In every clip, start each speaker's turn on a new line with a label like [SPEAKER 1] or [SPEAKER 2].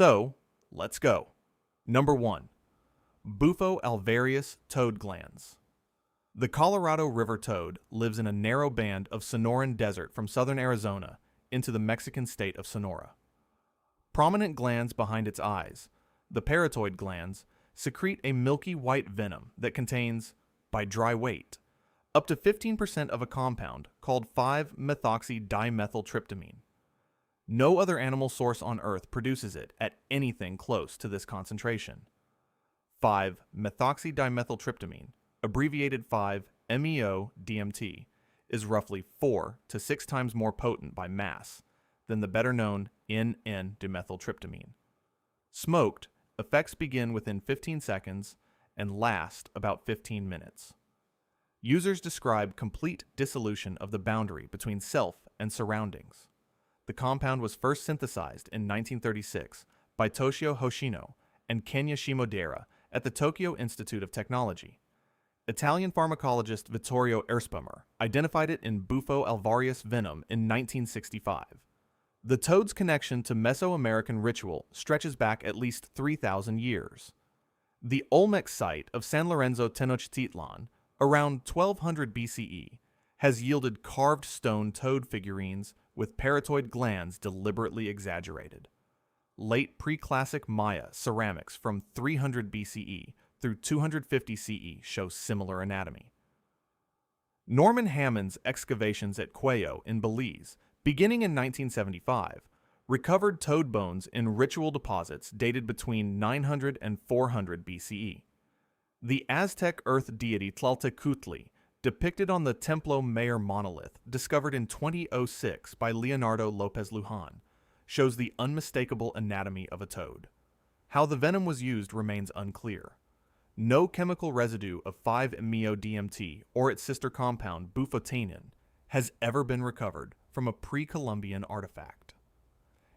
[SPEAKER 1] So, let's go. Number 1. Bufo alvarius toad glands. The Colorado River toad lives in a narrow band of Sonoran desert from southern Arizona into the Mexican state of Sonora. Prominent glands behind its eyes, the parotoid glands, secrete a milky white venom that contains, by dry weight, up to 15% of a compound called 5-methoxydimethyltryptamine. No other animal source on Earth produces it at anything close to this concentration. 5-methoxydimethyltryptamine, abbreviated 5-MeO-DMT, is roughly 4 to 6 times more potent by mass than the better-known N,N-dimethyltryptamine. Smoked, effects begin within 15 seconds and last about 15 minutes. Users describe complete dissolution of the boundary between self and surroundings. The compound was first synthesized in 1936 by Toshio Hoshino and Kenya Shimodera at the Tokyo Institute of Technology. Italian pharmacologist Vittorio Erspamer identified it in Bufo alvarius venom in 1965. The toad's connection to Mesoamerican ritual stretches back at least 3,000 years. The Olmec site of San Lorenzo Tenochtitlan, around 1200 BCE, has yielded carved stone toad figurines with parotoid glands deliberately exaggerated. Late pre-classic Maya ceramics from 300 BCE through 250 CE show similar anatomy. Norman Hammond's excavations at Cueva in Belize, beginning in 1975, recovered toad bones in ritual deposits dated between 900 and 400 BCE. The Aztec earth deity Tlaltecutli, depicted on the Templo Mayor monolith discovered in 2006 by Leonardo Lopez Lujan, shows the unmistakable anatomy of a toad. How the venom was used remains unclear. No chemical residue of 5-MeO-DMT or its sister compound bufotenin has ever been recovered from a pre-Columbian artifact.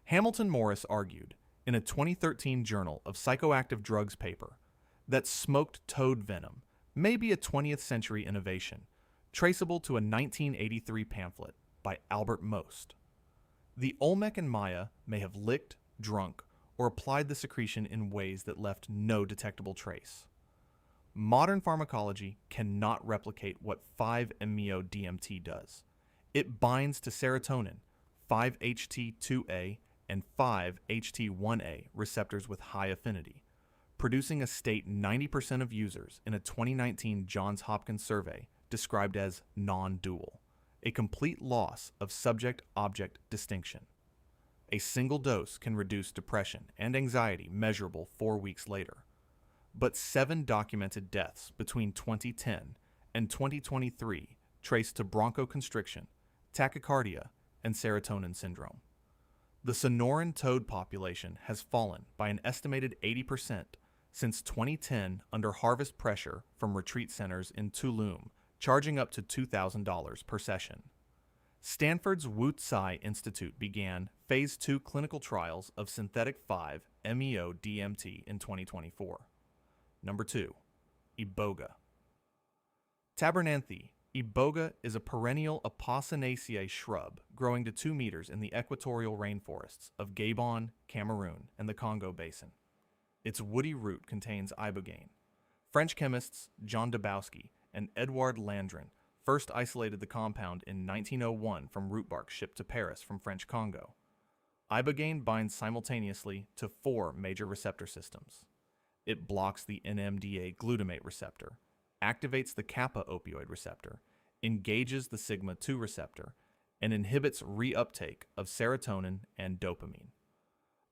[SPEAKER 1] Hamilton Morris argued, in a 2013 Journal of Psychoactive Drugs paper, that smoked toad venom may be a 20th century innovation, traceable to a 1983 pamphlet by Albert Most. The Olmec and Maya may have licked, drunk, or applied the secretion in ways that left no detectable trace. Modern pharmacology cannot replicate what 5-MeO-DMT does. It binds to serotonin, 5-HT2A and 5-HT1A receptors with high affinity, producing a state 90% of users in a 2019 Johns Hopkins survey described as non-dual, a complete loss of subject-object distinction. A single dose can reduce depression and anxiety measurable 4 weeks later, but 7 documented deaths between 2010 and 2023 traced to bronchoconstriction, tachycardia, and serotonin syndrome. The Sonoran toad population has fallen by an estimated 80% since 2010 under harvest pressure from retreat centers in Tulum, charging up to $2,000 per session. Stanford's Wu Tsai Institute began Phase 2 clinical trials of synthetic 5-MeO-DMT in 2024. Number 2. Iboga. Tabernanthe, Iboga is a perennial Apocynaceae shrub growing to 2 meters in the equatorial rainforests of Gabon, Cameroon, and the Congo Basin. Its woody root contains ibogaine. French chemists John Dabowski and Edouard Landrin first isolated the compound in 1901 from root bark shipped to Paris from French Congo. Ibogaine binds simultaneously to 4 major receptor systems. It blocks the NMDA glutamate receptor, activates the kappa opioid receptor, engages the sigma-2 receptor, and inhibits reuptake of serotonin and dopamine.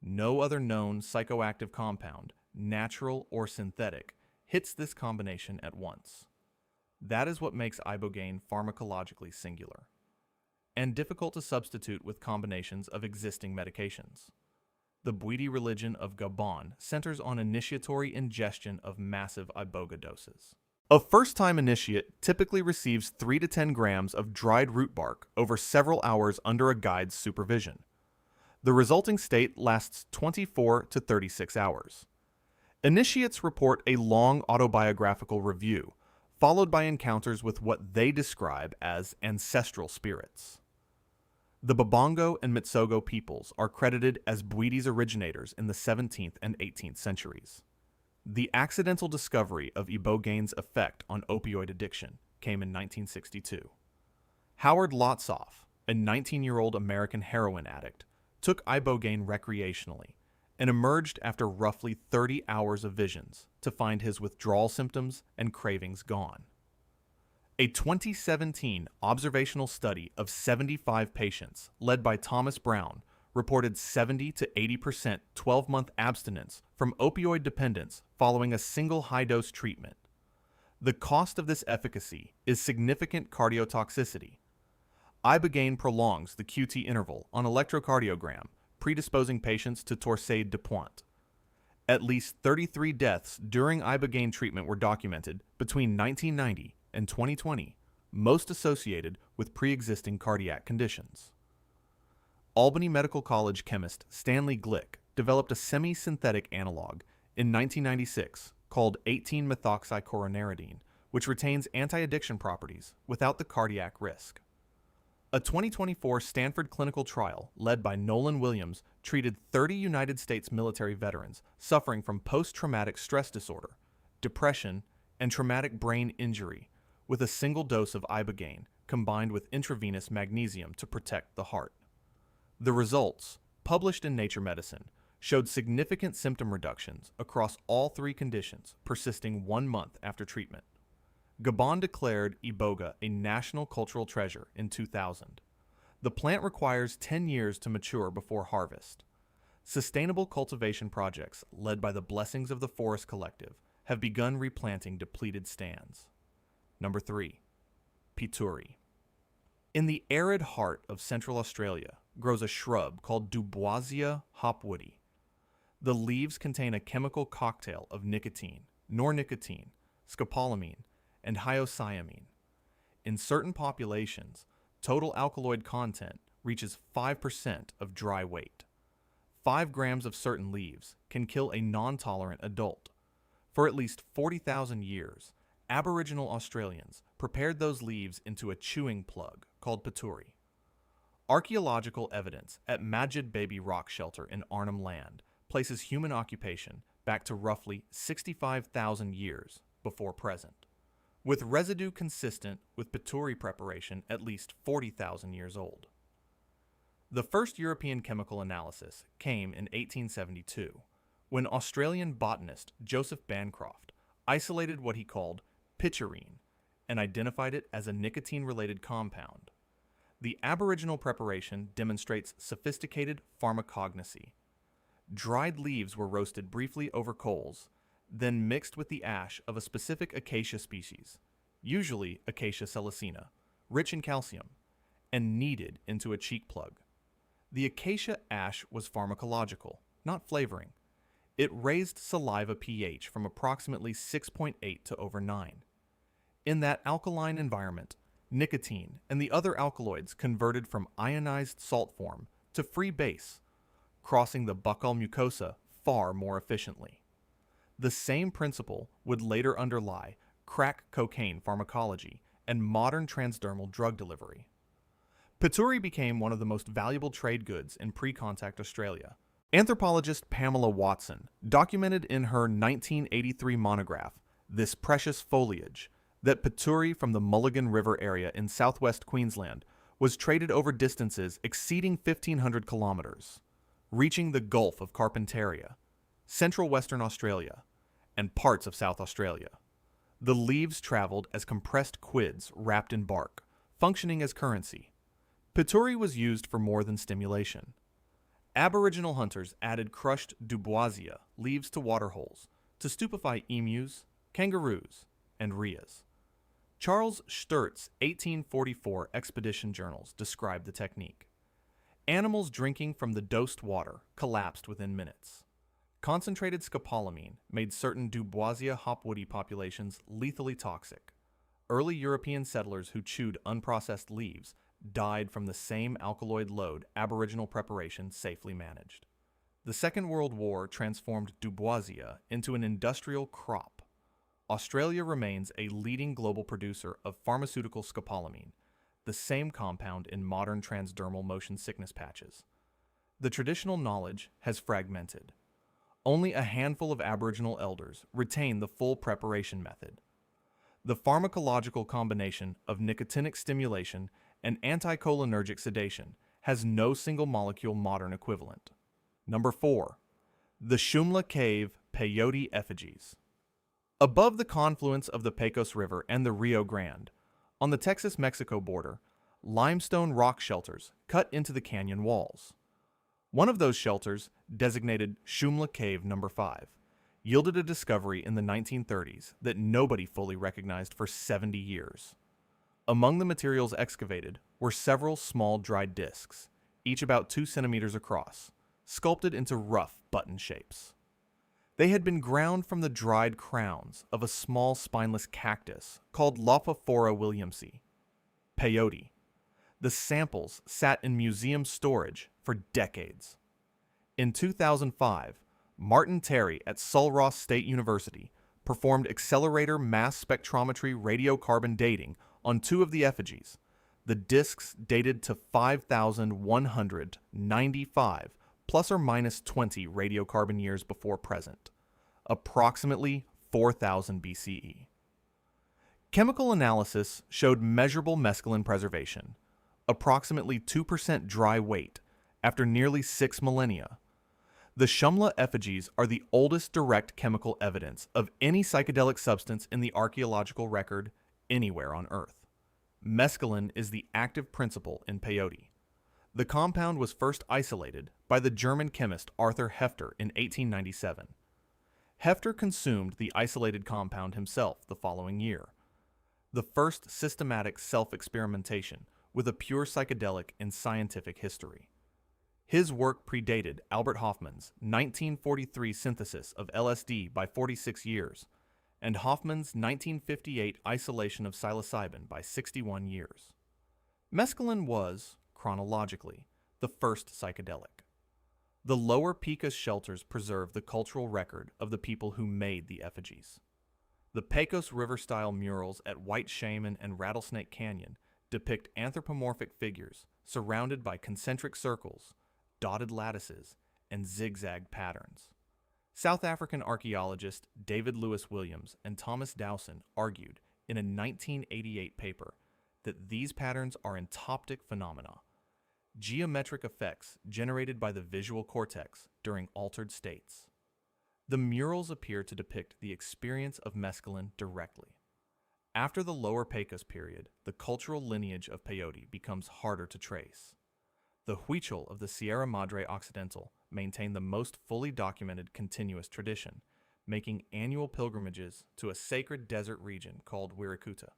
[SPEAKER 1] No other known psychoactive compound, natural or synthetic, hits this combination at once. That is what makes ibogaine pharmacologically singular, and difficult to substitute with combinations of existing medications. The Bwiti religion of Gabon centers on initiatory ingestion of massive iboga doses. A first-time initiate typically receives 3 to 10 grams of dried root bark over several hours under a guide's supervision. The resulting state lasts 24 to 36 hours. Initiates report a long autobiographical review, followed by encounters with what they describe as ancestral spirits. The Babongo and Mitsogo peoples are credited as Bwiti's originators in the 17th and 18th centuries. The accidental discovery of Ibogane's effect on opioid addiction came in 1962. Howard Lotsoff, a 19-year-old American heroin addict, took Ibogane recreationally and emerged after roughly 30 hours of visions to find his withdrawal symptoms and cravings gone. A 2017 observational study of 75 patients, led by Thomas Brown, reported 70 to 80% 12-month abstinence from opioid dependence following a single high-dose treatment. The cost of this efficacy is significant cardiotoxicity. Ibogaine prolongs the QT interval on electrocardiogram, predisposing patients to torsade de pointe. At least 33 deaths during Ibogaine treatment were documented between 1990 and 2020, most associated with pre-existing cardiac conditions. Albany Medical College chemist Stanley Glick developed a semi-synthetic analog in 1996 called 18-methoxycoronaridine, which retains anti-addiction properties without the cardiac risk. A 2024 Stanford clinical trial led by Nolan Williams treated 30 United States military veterans suffering from post-traumatic stress disorder, depression, and traumatic brain injury with a single dose of Ibogaine combined with intravenous magnesium to protect the heart. The results, published in Nature Medicine, showed significant symptom reductions across all three conditions persisting 1 month after treatment. Gabon declared Iboga a national cultural treasure in 2000. The plant requires 10 years to mature before harvest. Sustainable cultivation projects led by the Blessings of the Forest Collective have begun replanting depleted stands. Number 3. Pituri. In the arid heart of Central Australia grows a shrub called Duboisia hopwoodi. The leaves contain a chemical cocktail of nicotine, nornicotine, scopolamine, and hyoscyamine. In certain populations, total alkaloid content reaches 5% of dry weight. 5 grams of certain leaves can kill a non-tolerant adult. For at least 40,000 years, Aboriginal Australians prepared those leaves into a chewing plug called Pituri. Archaeological evidence at Majid Baby Rock Shelter in Arnhem Land places human occupation back to roughly 65,000 years before present, with residue consistent with Pituri preparation at least 40,000 years old. The first European chemical analysis came in 1872, when Australian botanist Joseph Bancroft isolated what he called piturine and identified it as a nicotine-related compound. The Aboriginal preparation demonstrates sophisticated pharmacognosy. Dried leaves were roasted briefly over coals, then mixed with the ash of a specific acacia species, usually Acacia salicina, rich in calcium, and kneaded into a cheek plug. The acacia ash was pharmacological, not flavoring. It raised saliva pH from approximately 6.8 to over 9. In that alkaline environment, nicotine and the other alkaloids converted from ionized salt form to free base, crossing the buccal mucosa far more efficiently. The same principle would later underlie crack cocaine pharmacology and modern transdermal drug delivery. Pituri became one of the most valuable trade goods in pre-contact Australia. Anthropologist Pamela Watson documented in her 1983 monograph, This Precious Foliage, that Pituri from the Mulligan River area in southwest Queensland was traded over distances exceeding 1,500 kilometers, reaching the Gulf of Carpentaria, central Western Australia, and parts of South Australia. The leaves traveled as compressed quids wrapped in bark, functioning as currency. Pituri was used for more than stimulation. Aboriginal hunters added crushed Duboisia leaves to waterholes to stupefy emus, kangaroos, and rheas. Charles Sturt's 1844 expedition journals describe the technique. Animals drinking from the dosed water collapsed within minutes. Concentrated scopolamine made certain Duboisia hopwoodi populations lethally toxic. Early European settlers who chewed unprocessed leaves died from the same alkaloid load Aboriginal preparation safely managed. The Second World War transformed Duboisia into an industrial crop. Australia remains a leading global producer of pharmaceutical scopolamine, the same compound in modern transdermal motion sickness patches. The traditional knowledge has fragmented. Only a handful of Aboriginal elders retain the full preparation method. The pharmacological combination of nicotinic stimulation and anticholinergic sedation has no single molecule modern equivalent. Number 4. The Shumla Cave Peyote Effigies. Above the confluence of the Pecos River and the Rio Grande, on the Texas-Mexico border, limestone rock shelters cut into the canyon walls. One of those shelters, designated Shumla Cave No. 5, yielded a discovery in the 1930s that nobody fully recognized for 70 years. Among the materials excavated were several small dried discs, each about 2 centimeters across, sculpted into rough button shapes. They had been ground from the dried crowns of a small spineless cactus called Lophophora williamsi, peyote. The samples sat in museum storage for decades. In 2005, Martin Terry at Sul Ross State University performed accelerator mass spectrometry radiocarbon dating on 2 of the effigies. The discs dated to 5,195 plus or minus 20 radiocarbon years before present, approximately 4,000 BCE. Chemical analysis showed measurable mescaline preservation, approximately 2% dry weight, after nearly 6 millennia. The Shumla effigies are the oldest direct chemical evidence of any psychedelic substance in the archaeological record anywhere on Earth. Mescaline is the active principle in peyote. The compound was first isolated by the German chemist Arthur Hefter in 1897. Hefter consumed the isolated compound himself the following year, the first systematic self-experimentation with a pure psychedelic in scientific history. His work predated Albert Hofmann's 1943 synthesis of LSD by 46 years, and Hofmann's 1958 isolation of psilocybin by 61 years. Mescaline was, chronologically, the first psychedelic. The lower Pecos shelters preserve the cultural record of the people who made the effigies. The Pecos River-style murals at White Shaman and Rattlesnake Canyon depict anthropomorphic figures surrounded by concentric circles, dotted lattices, and zigzag patterns. South African archaeologist David Lewis Williams and Thomas Dowson argued in a 1988 paper that these patterns are entoptic phenomena, geometric effects generated by the visual cortex during altered states. The murals appear to depict the experience of mescaline directly. After the Lower Pecos period, the cultural lineage of peyote becomes harder to trace. The Huichol of the Sierra Madre Occidental maintain the most fully documented continuous tradition, making annual pilgrimages to a sacred desert region called Wirikuta.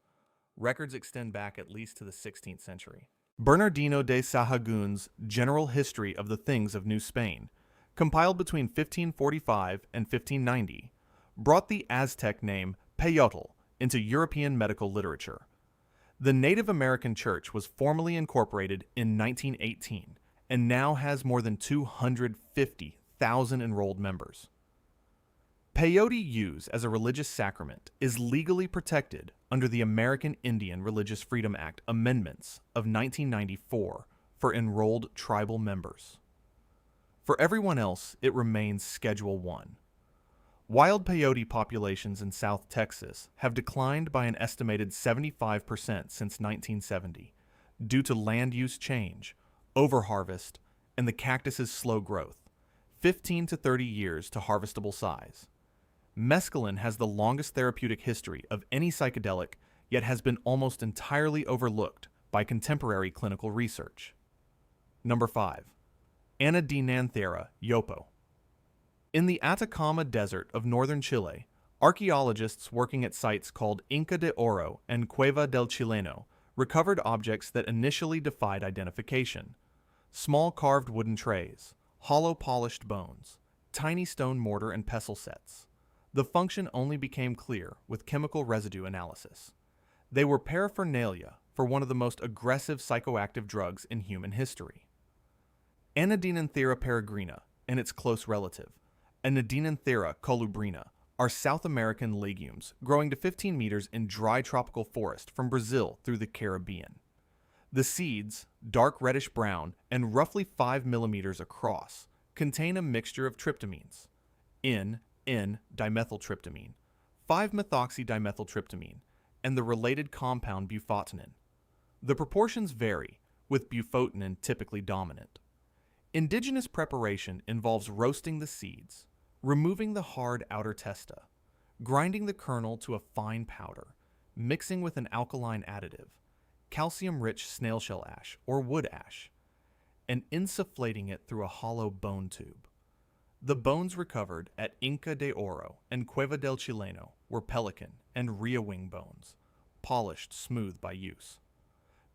[SPEAKER 1] Records extend back at least to the 16th century. Bernardino de Sahagun's General History of the Things of New Spain, compiled between 1545 and 1590, brought the Aztec name Peyotl into European medical literature. The Native American Church was formally incorporated in 1918 and now has more than 250,000 enrolled members. Peyote use as a religious sacrament is legally protected under the American Indian Religious Freedom Act amendments of 1994 for enrolled tribal members. For everyone else, it remains Schedule 1. Wild peyote populations in South Texas have declined by an estimated 75% since 1970 due to land use change, overharvest, and the cactus's slow growth, 15 to 30 years to harvestable size. Mescaline has the longest therapeutic history of any psychedelic, yet has been almost entirely overlooked by contemporary clinical research. Number 5. Anadenanthera Yopo. In the Atacama Desert of northern Chile, archaeologists working at sites called Inca de Oro and Cueva del Chileno recovered objects that initially defied identification. Small carved wooden trays, hollow polished bones, tiny stone mortar and pestle sets. The function only became clear with chemical residue analysis. They were paraphernalia for one of the most aggressive psychoactive drugs in human history. Anadenanthera peregrina and its close relative, Anadenanthera colubrina, are South American legumes growing to 15 meters in dry tropical forest from Brazil through the Caribbean. The seeds, dark reddish-brown and roughly 5 millimeters across, contain a mixture of tryptamines, N-dimethyltryptamine, 5-methoxydimethyltryptamine, and the related compound bufotenin. The proportions vary, with bufotenin typically dominant. Indigenous preparation involves roasting the seeds, removing the hard outer testa, grinding the kernel to a fine powder, mixing with an alkaline additive, calcium-rich snail shell ash or wood ash, and insufflating it through a hollow bone tube. The bones recovered at Inca de Oro and Cueva del Chileno were pelican and rhea wing bones, polished smooth by use.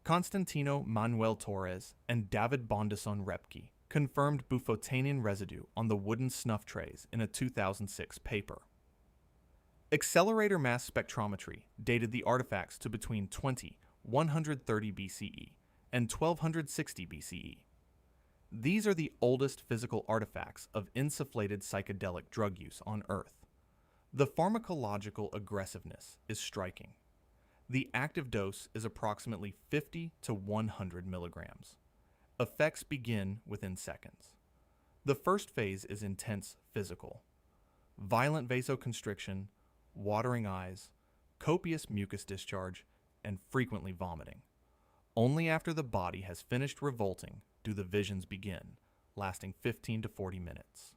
[SPEAKER 1] Constantino Manuel Torres and David Bondison Repke confirmed bufotenin residue on the wooden snuff trays in a 2006 paper. Accelerator mass spectrometry dated the artifacts to between 130 BCE and 1260 BCE. These are the oldest physical artifacts of insufflated psychedelic drug use on Earth. The pharmacological aggressiveness is striking. The active dose is approximately 50 to 100 milligrams. Effects begin within seconds. The first phase is intense physical. Violent vasoconstriction, watering eyes, copious mucus discharge, and frequently vomiting. Only after the body has finished revolting do the visions begin, lasting 15 to 40 minutes.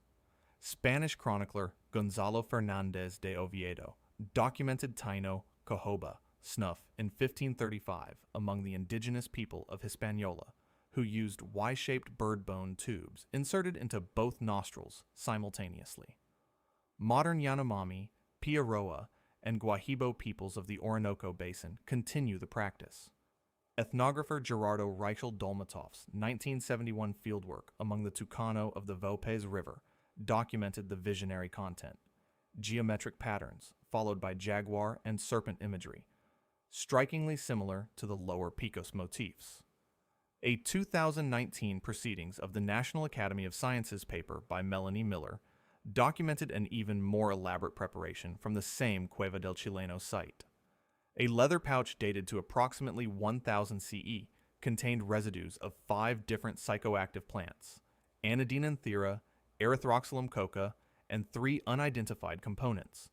[SPEAKER 1] Spanish chronicler Gonzalo Fernández de Oviedo documented Taino cojoba snuff in 1535 among the indigenous people of Hispaniola, who used Y-shaped bird bone tubes inserted into both nostrils simultaneously. Modern Yanomami, Piaroa, and Guahibo peoples of the Orinoco Basin continue the practice. Ethnographer Gerardo Reichel Dolmatov's 1971 fieldwork among the Tucano of the Vopes River documented the visionary content, geometric patterns followed by jaguar and serpent imagery, strikingly similar to the lower Picos motifs. A 2019 Proceedings of the National Academy of Sciences paper by Melanie Miller documented an even more elaborate preparation from the same Cueva del Chileno site. A leather pouch dated to approximately 1000 CE contained residues of 5 different psychoactive plants, Anadenanthera, Erythroxylum coca, and 3 unidentified components,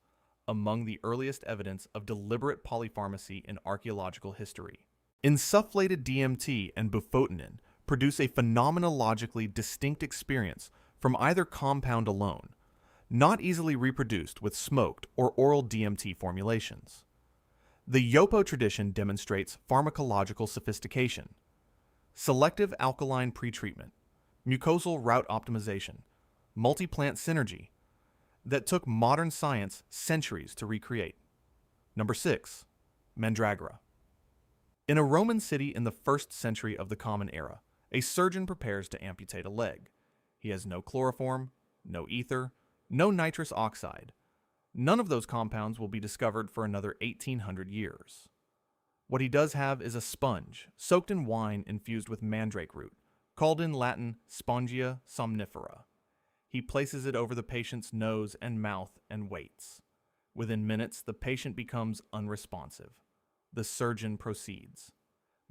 [SPEAKER 1] among the earliest evidence of deliberate polypharmacy in archaeological history. Insufflated DMT and bufotenin produce a phenomenologically distinct experience from either compound alone, not easily reproduced with smoked or oral DMT formulations. The Yopo tradition demonstrates pharmacological sophistication, selective alkaline pretreatment, mucosal route optimization, multi-plant synergy that took modern science centuries to recreate. Number 6. Mandragora. In a Roman city in the 1st century of the Common Era, a surgeon prepares to amputate a leg. He has no chloroform, no ether, no nitrous oxide. None of those compounds will be discovered for another 1800 years. What he does have is a sponge soaked in wine infused with mandrake root, called in Latin spongia somnifera. He places it over the patient's nose and mouth and waits. Within minutes, the patient becomes unresponsive. The surgeon proceeds.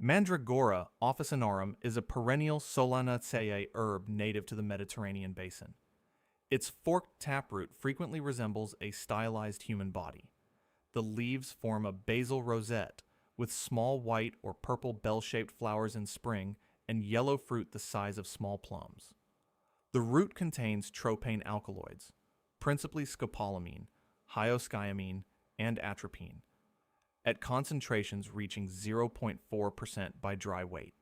[SPEAKER 1] Mandragora officinarum is a perennial Solanaceae herb native to the Mediterranean basin. Its forked taproot frequently resembles a stylized human body. The leaves form a basal rosette with small white or purple bell-shaped flowers in spring and yellow fruit the size of small plums. The root contains tropane alkaloids, principally scopolamine, hyoscyamine, and atropine, at concentrations reaching 0.4% by dry weight.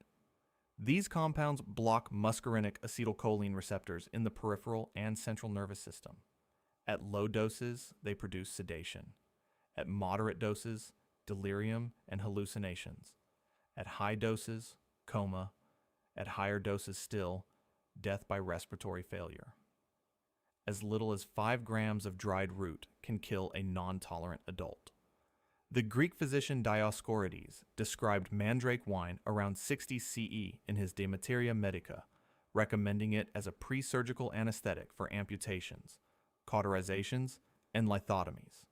[SPEAKER 1] These compounds block muscarinic acetylcholine receptors in the peripheral and central nervous system. At low doses, they produce sedation. At moderate doses, delirium and hallucinations. At high doses, coma. At higher doses still, death by respiratory failure. As little as 5 grams of dried root can kill a non-tolerant adult. The Greek physician Dioscorides described mandrake wine around 60 CE in his De Materia Medica, recommending it as a pre-surgical anesthetic for amputations, cauterizations, and lithotomies.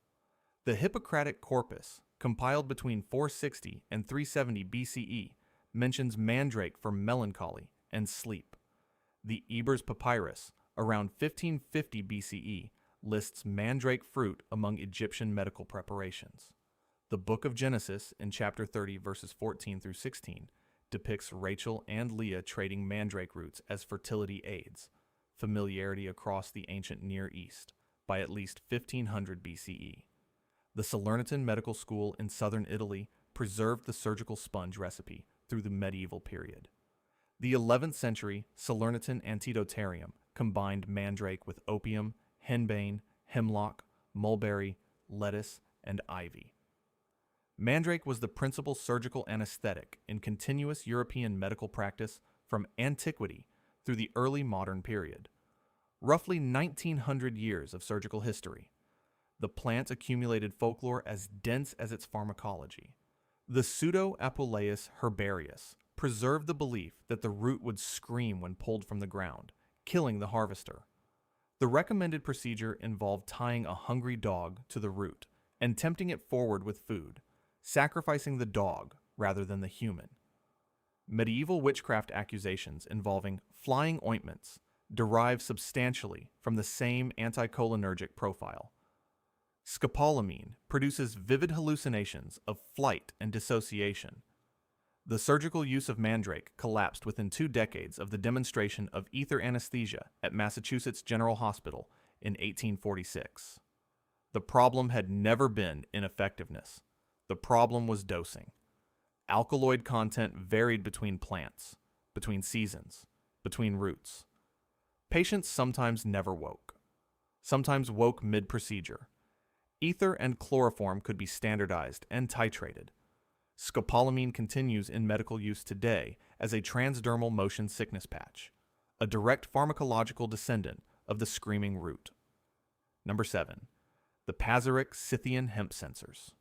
[SPEAKER 1] The Hippocratic Corpus, compiled between 460 and 370 BCE, mentions mandrake for melancholy and sleep. The Ebers Papyrus, around 1550 BCE, lists mandrake fruit among Egyptian medical preparations. The Book of Genesis, in chapter 30, verses 14 through 16, depicts Rachel and Leah trading mandrake roots as fertility aids, familiarity across the ancient Near East, by at least 1500 BCE. The Salernitan Medical School in southern Italy preserved the surgical sponge recipe through the medieval period. The 11th century Salernitan Antidotarium combined mandrake with opium, henbane, hemlock, mulberry, lettuce, and ivy. Mandrake was the principal surgical anesthetic in continuous European medical practice from antiquity through the early modern period. Roughly 1900 years of surgical history. The plant accumulated folklore as dense as its pharmacology. The Pseudo-Apuleius herbarius preserved the belief that the root would scream when pulled from the ground, killing the harvester. The recommended procedure involved tying a hungry dog to the root and tempting it forward with food, sacrificing the dog rather than the human. Medieval witchcraft accusations involving flying ointments derive substantially from the same anticholinergic profile. Scopolamine produces vivid hallucinations of flight and dissociation. The surgical use of mandrake collapsed within 2 decades of the demonstration of ether anesthesia at Massachusetts General Hospital in 1846. The problem had never been ineffectiveness. The problem was dosing. Alkaloid content varied between plants, between seasons, between roots. Patients sometimes never woke. Sometimes woke mid-procedure. Ether and chloroform could be standardized and titrated. Scopolamine continues in medical use today as a transdermal motion sickness patch, a direct pharmacological descendant of the screaming root. Number 7. The Pazyryk Scythian hemp censers.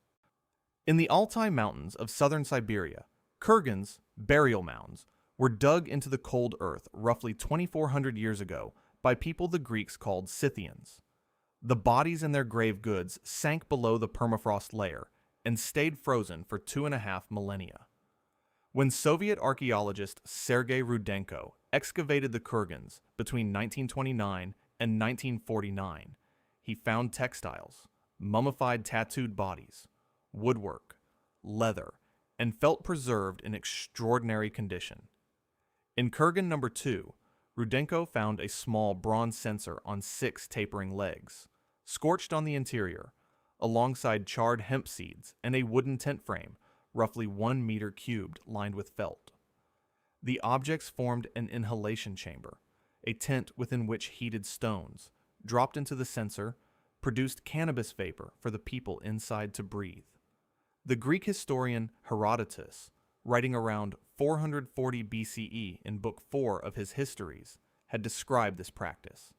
[SPEAKER 1] In the Altai Mountains of southern Siberia, kurgans, burial mounds, were dug into the cold earth roughly 2,400 years ago by people the Greeks called Scythians. The bodies and their grave goods sank below the permafrost layer and stayed frozen for 2.5 millennia. When Soviet archaeologist Sergei Rudenko excavated the kurgans between 1929 and 1949, he found textiles, mummified tattooed bodies, woodwork, leather, and felt preserved in extraordinary condition. In kurgan number 2, Rudenko found a small bronze censer on 6 tapering legs, scorched on the interior, alongside charred hemp seeds and a wooden tent frame, roughly 1 meter cubed, lined with felt. The objects formed an inhalation chamber, a tent within which heated stones, dropped into the censer, produced cannabis vapor for the people inside to breathe. The Greek historian Herodotus, writing around 440 BCE in Book 4 of his Histories, had described this practice.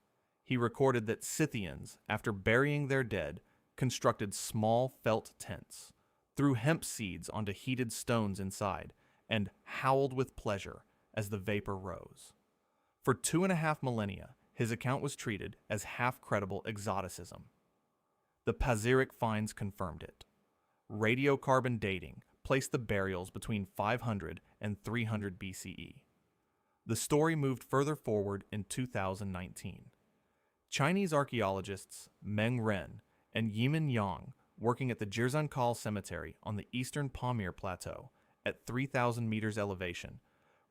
[SPEAKER 1] He recorded that Scythians, after burying their dead, constructed small felt tents, threw hemp seeds onto heated stones inside, and howled with pleasure as the vapor rose. For 2.5 millennia, his account was treated as half-credible exoticism. The Pazyryk finds confirmed it. Radiocarbon dating placed the burials between 500 and 300 BCE. The story moved further forward in 2019. Chinese archaeologists Meng Ren and Yimin Yang, working at the Jirzankal Cemetery on the eastern Pamir Plateau at 3,000 meters elevation,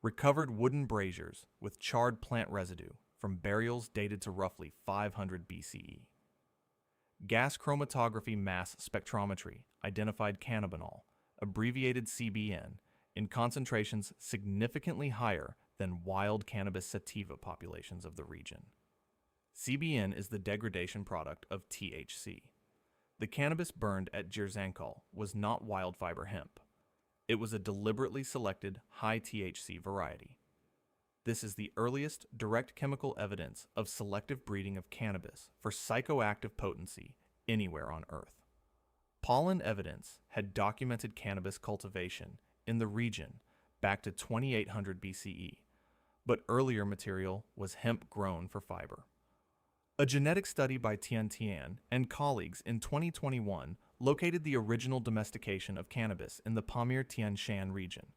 [SPEAKER 1] recovered wooden braziers with charred plant residue from burials dated to roughly 500 BCE. Gas chromatography mass spectrometry identified cannabinol, abbreviated CBN, in concentrations significantly higher than wild cannabis sativa populations of the region. CBN is the degradation product of THC. The cannabis burned at Jirzankal was not wild fiber hemp. It was a deliberately selected high THC variety. This is the earliest direct chemical evidence of selective breeding of cannabis for psychoactive potency anywhere on Earth. Pollen evidence had documented cannabis cultivation in the region back to 2800 BCE, but earlier material was hemp grown for fiber. A genetic study by Tian Tian and colleagues in 2021 located the original domestication of cannabis in the Pamir Tian Shan region.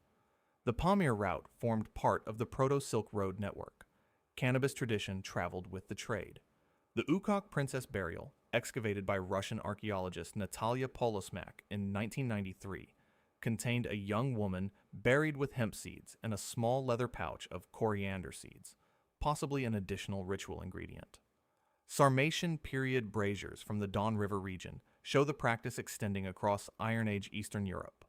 [SPEAKER 1] The Pamir route formed part of the Proto-Silk Road network. Cannabis tradition traveled with the trade. The Ukok Princess Burial, excavated by Russian archaeologist Natalia Polosmak in 1993, contained a young woman buried with hemp seeds and a small leather pouch of coriander seeds, possibly an additional ritual ingredient. Sarmatian period braziers from the Don River region show the practice extending across Iron Age Eastern Europe.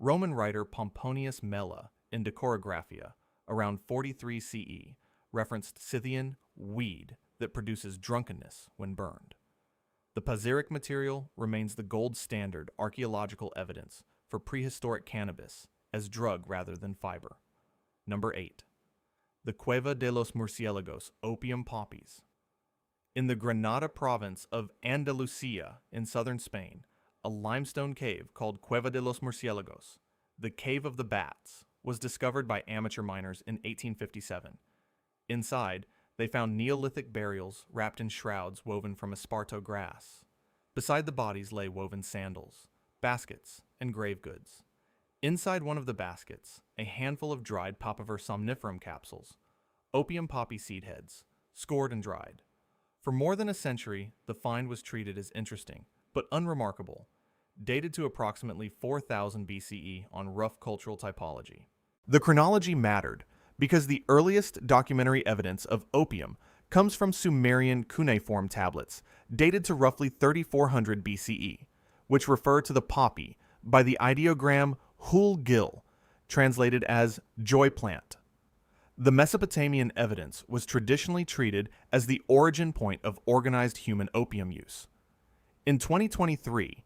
[SPEAKER 1] Roman writer Pomponius Mela in Decoragraphia, around 43 CE, referenced Scythian weed that produces drunkenness when burned. The Pazyryk material remains the gold standard archaeological evidence for prehistoric cannabis as drug rather than fiber. Number 8. The Cueva de los Murciélagos opium poppies. In the Granada province of Andalusia in southern Spain, a limestone cave called Cueva de los Murciélagos, the Cave of the Bats, was discovered by amateur miners in 1857. Inside, they found Neolithic burials wrapped in shrouds woven from esparto grass. Beside the bodies lay woven sandals, baskets, and grave goods. Inside one of the baskets, a handful of dried Papaver somniferum capsules, opium poppy seed heads, scored and dried. For more than a century, the find was treated as interesting, but unremarkable, dated to approximately 4000 BCE on rough cultural typology. The chronology mattered because the earliest documentary evidence of opium comes from Sumerian cuneiform tablets dated to roughly 3400 BCE, which refer to the poppy by the ideogram hul-gil, translated as joy plant. The Mesopotamian evidence was traditionally treated as the origin point of organized human opium use. In 2023,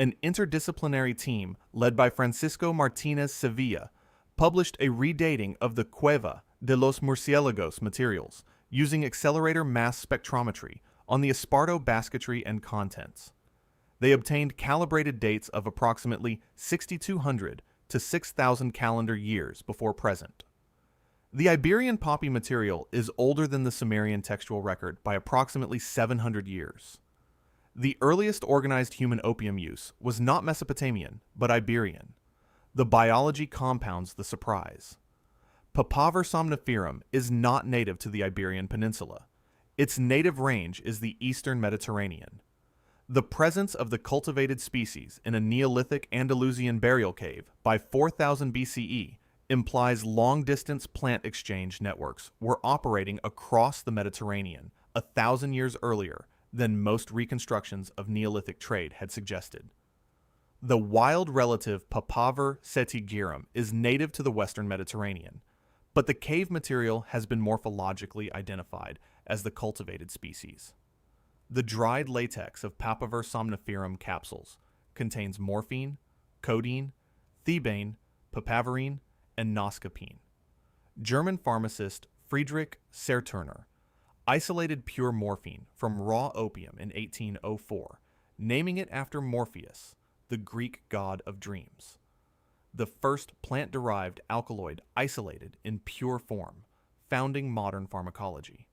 [SPEAKER 1] an interdisciplinary team led by Francisco Martinez Sevilla published a redating of the Cueva de los Murciélagos materials using accelerator mass spectrometry on the esparto basketry and contents. They obtained calibrated dates of approximately 6200 to 6000 calendar years before present. The Iberian poppy material is older than the Sumerian textual record by approximately 700 years. The earliest organized human opium use was not Mesopotamian, but Iberian. The biology compounds the surprise. Papaver somniferum is not native to the Iberian Peninsula. Its native range is the eastern Mediterranean. The presence of the cultivated species in a Neolithic Andalusian burial cave by 4000 BCE implies long-distance plant exchange networks were operating across the Mediterranean 1,000 years earlier than most reconstructions of Neolithic trade had suggested. The wild relative Papaver setigirum is native to the western Mediterranean, but the cave material has been morphologically identified as the cultivated species. The dried latex of Papaver somniferum capsules contains morphine, codeine, thebaine, papaverine, and noscapine. German pharmacist Friedrich Serturner isolated pure morphine from raw opium in 1804, naming it after Morpheus, the Greek god of dreams. The first plant-derived alkaloid isolated in pure form, founding modern pharmacology.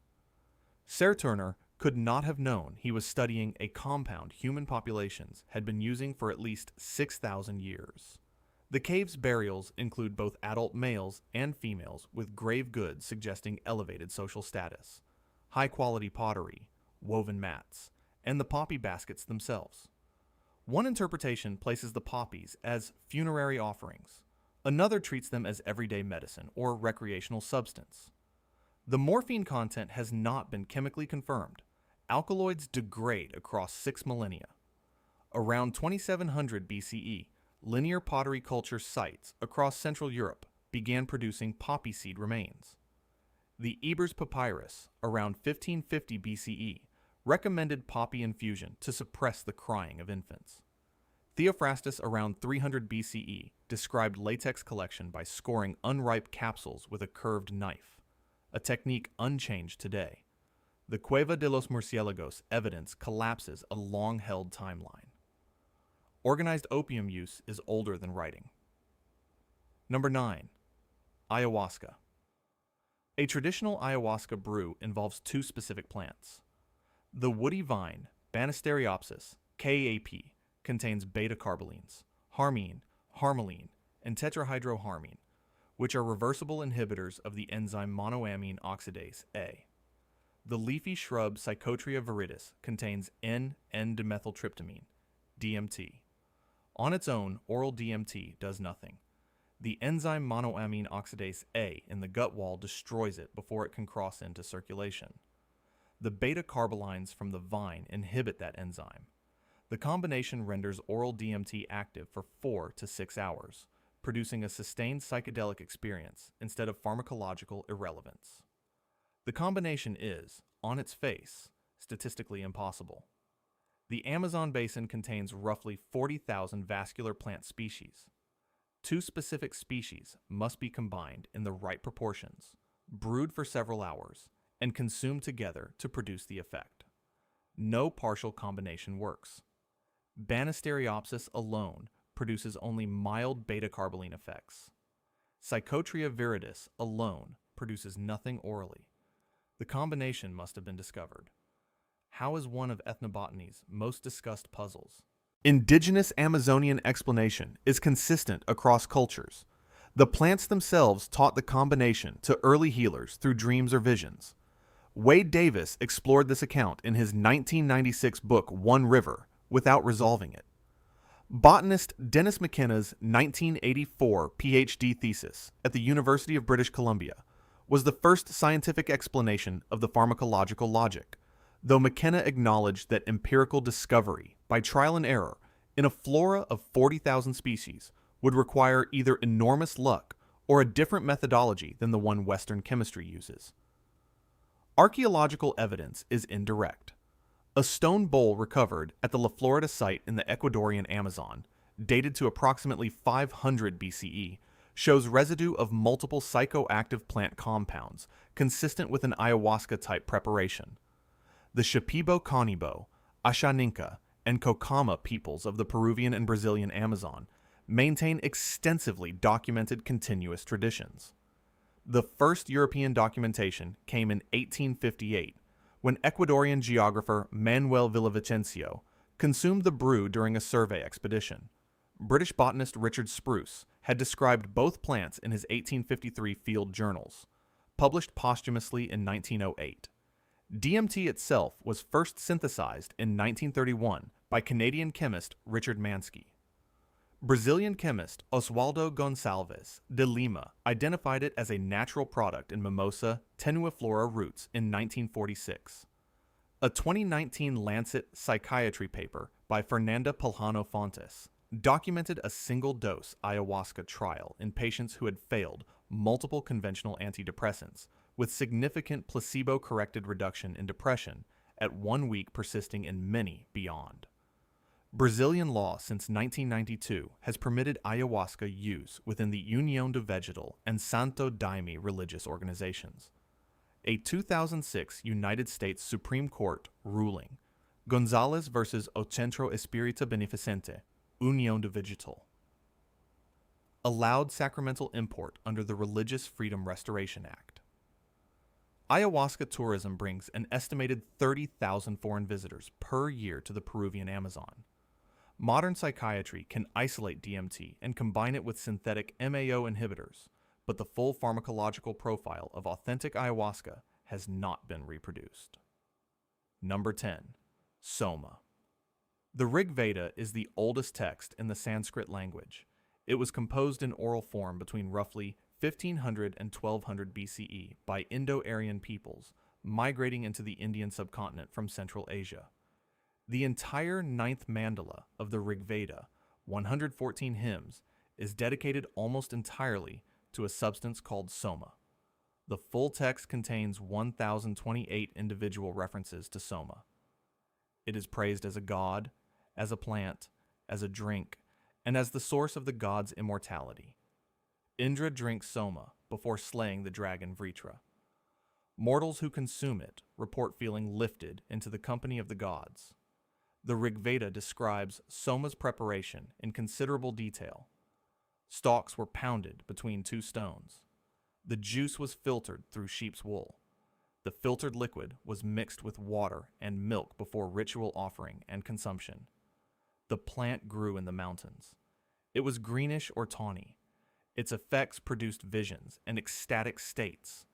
[SPEAKER 1] Serturner could not have known he was studying a compound human populations had been using for at least 6,000 years. The cave's burials include both adult males and females with grave goods suggesting elevated social status, high-quality pottery, woven mats, and the poppy baskets themselves. One interpretation places the poppies as funerary offerings. Another treats them as everyday medicine or recreational substance. The morphine content has not been chemically confirmed. Alkaloids degrade across 6 millennia. Around 2700 BCE, linear pottery culture sites across Central Europe began producing poppy seed remains. The Ebers Papyrus, around 1550 BCE, recommended poppy infusion to suppress the crying of infants. Theophrastus, around 300 BCE, described latex collection by scoring unripe capsules with a curved knife, a technique unchanged today. The Cueva de los Murciélagos evidence collapses a long-held timeline. Organized opium use is older than writing. Number 9. Ayahuasca. A traditional ayahuasca brew involves 2 specific plants. The woody vine, Banisteriopsis, KAP, contains beta-carbolines, harmine, harmaline, and tetrahydroharmine, which are reversible inhibitors of the enzyme monoamine oxidase A. The leafy shrub Psychotria viridis contains N,N-dimethyltryptamine, DMT. On its own, oral DMT does nothing. The enzyme monoamine oxidase A in the gut wall destroys it before it can cross into circulation. The beta-carbolines from the vine inhibit that enzyme. The combination renders oral DMT active for 4 to 6 hours, producing a sustained psychedelic experience instead of pharmacological irrelevance. The combination is, on its face, statistically impossible. The Amazon basin contains roughly 40,000 vascular plant species. 2 specific species must be combined in the right proportions, brewed for several hours, and consumed together to produce the effect. No partial combination works. Banisteriopsis alone produces only mild beta-carboline effects. Psychotria viridis alone produces nothing orally. The combination must have been discovered. How is one of ethnobotany's most discussed puzzles? Indigenous Amazonian explanation is consistent across cultures. The plants themselves taught the combination to early healers through dreams or visions. Wade Davis explored this account in his 1996 book One River without resolving it. Botanist Dennis McKenna's 1984 PhD thesis at the University of British Columbia was the first scientific explanation of the pharmacological logic, though McKenna acknowledged that empirical discovery, by trial and error, in a flora of 40,000 species would require either enormous luck or a different methodology than the one Western chemistry uses. Archaeological evidence is indirect. A stone bowl recovered at the La Florida site in the Ecuadorian Amazon, dated to approximately 500 BCE, shows residue of multiple psychoactive plant compounds consistent with an ayahuasca-type preparation. The Shipibo Conibo, Ashaninka, and Kokama peoples of the Peruvian and Brazilian Amazon maintain extensively documented continuous traditions. The first European documentation came in 1858, when Ecuadorian geographer Manuel Villavicencio consumed the brew during a survey expedition. British botanist Richard Spruce had described both plants in his 1853 field journals, published posthumously in 1908. DMT itself was first synthesized in 1931 by Canadian chemist Richard Mansky. Brazilian chemist Oswaldo Gonçalves de Lima identified it as a natural product in Mimosa tenuiflora roots in 1946. A 2019 Lancet Psychiatry paper by Fernanda Paljano Fontes documented a single-dose ayahuasca trial in patients who had failed multiple conventional antidepressants, with significant placebo-corrected reduction in depression at 1 week persisting in many beyond. Brazilian law since 1992 has permitted ayahuasca use within the União do Vegetal and Santo Daime religious organizations. A 2006 United States Supreme Court ruling, Gonzalez versus O Centro Espírita Beneficente, União do Vegetal, allowed sacramental import under the Religious Freedom Restoration Act. Ayahuasca tourism brings an estimated 30,000 foreign visitors per year to the Peruvian Amazon. Modern psychiatry can isolate DMT and combine it with synthetic MAO inhibitors, but the full pharmacological profile of authentic ayahuasca has not been reproduced. Number 10. Soma. The Rig Veda is the oldest text in the Sanskrit language. It was composed in oral form between roughly 1500 and 1200 BCE by Indo-Aryan peoples migrating into the Indian subcontinent from Central Asia. The entire ninth mandala of the Rig Veda, 114 hymns, is dedicated almost entirely to a substance called Soma. The full text contains 1,028 individual references to Soma. It is praised as a god, as a plant, as a drink, and as the source of the god's immortality. Indra drinks Soma before slaying the dragon Vritra. Mortals who consume it report feeling lifted into the company of the gods. The Rig Veda describes Soma's preparation in considerable detail. Stalks were pounded between 2 stones. The juice was filtered through sheep's wool. The filtered liquid was mixed with water and milk before ritual offering and consumption. The plant grew in the mountains. It was greenish or tawny. Its effects produced visions and ecstatic states.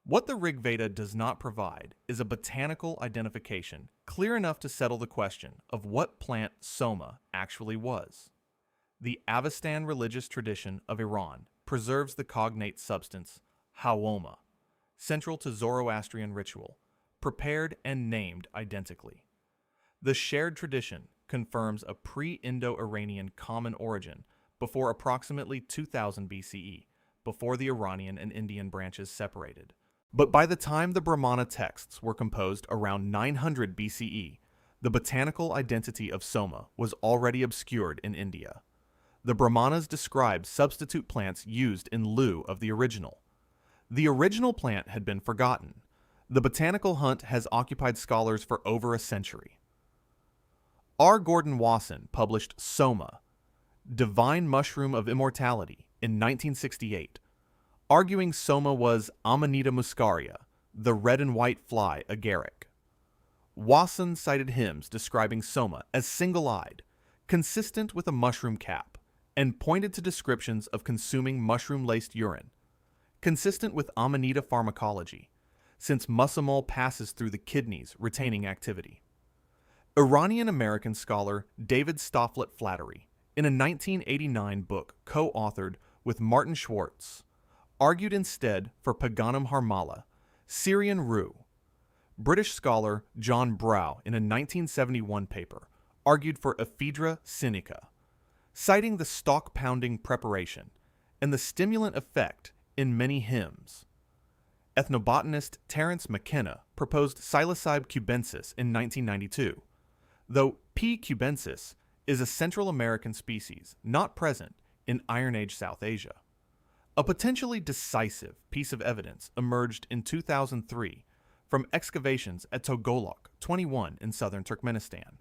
[SPEAKER 1] What the Rig Veda does not provide is a botanical identification clear enough to settle the question of what plant Soma actually was. The Avestan religious tradition of Iran preserves the cognate substance Hawoma, central to Zoroastrian ritual, prepared and named identically. The shared tradition confirms a pre-Indo-Iranian common origin before approximately 2000 BCE, before the Iranian and Indian branches separated. But by the time the Brahmana texts were composed around 900 BCE, the botanical identity of Soma was already obscured in India. The Brahmanas described substitute plants used in lieu of the original. The original plant had been forgotten. The botanical hunt has occupied scholars for over a century. R. Gordon Wasson published Soma, Divine Mushroom of Immortality, in 1968, arguing Soma was Amanita muscaria, the red and white fly agaric. Wasson cited hymns describing Soma as single-eyed, consistent with a mushroom cap, and pointed to descriptions of consuming mushroom-laced urine, consistent with Amanita pharmacology, since muscimol passes through the kidneys, retaining activity. Iranian-American scholar David Stofflet Flattery, in a 1989 book co-authored with Martin Schwartz, argued instead for Paganum harmala, Syrian rue. British scholar John Brow, in a 1971 paper, argued for Ephedra sinica, citing the stalk-pounding preparation and the stimulant effect in many hymns. Ethnobotanist Terence McKenna proposed Psilocybe cubensis in 1992, though P. cubensis is a Central American species not present in Iron Age South Asia. A potentially decisive piece of evidence emerged in 2003 from excavations at Togolok 21 in southern Turkmenistan.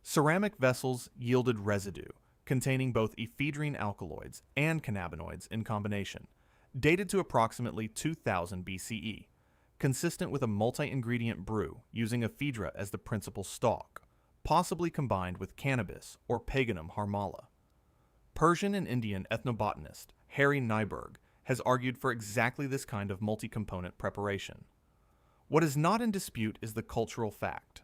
[SPEAKER 1] Ceramic vessels yielded residue containing both ephedrine alkaloids and cannabinoids in combination, dated to approximately 2000 BCE, consistent with a multi-ingredient brew using ephedra as the principal stalk, possibly combined with cannabis or Paganum harmala. Persian and Indian ethnobotanist Harry Nyberg has argued for exactly this kind of multi-component preparation. What is not in dispute is the cultural fact.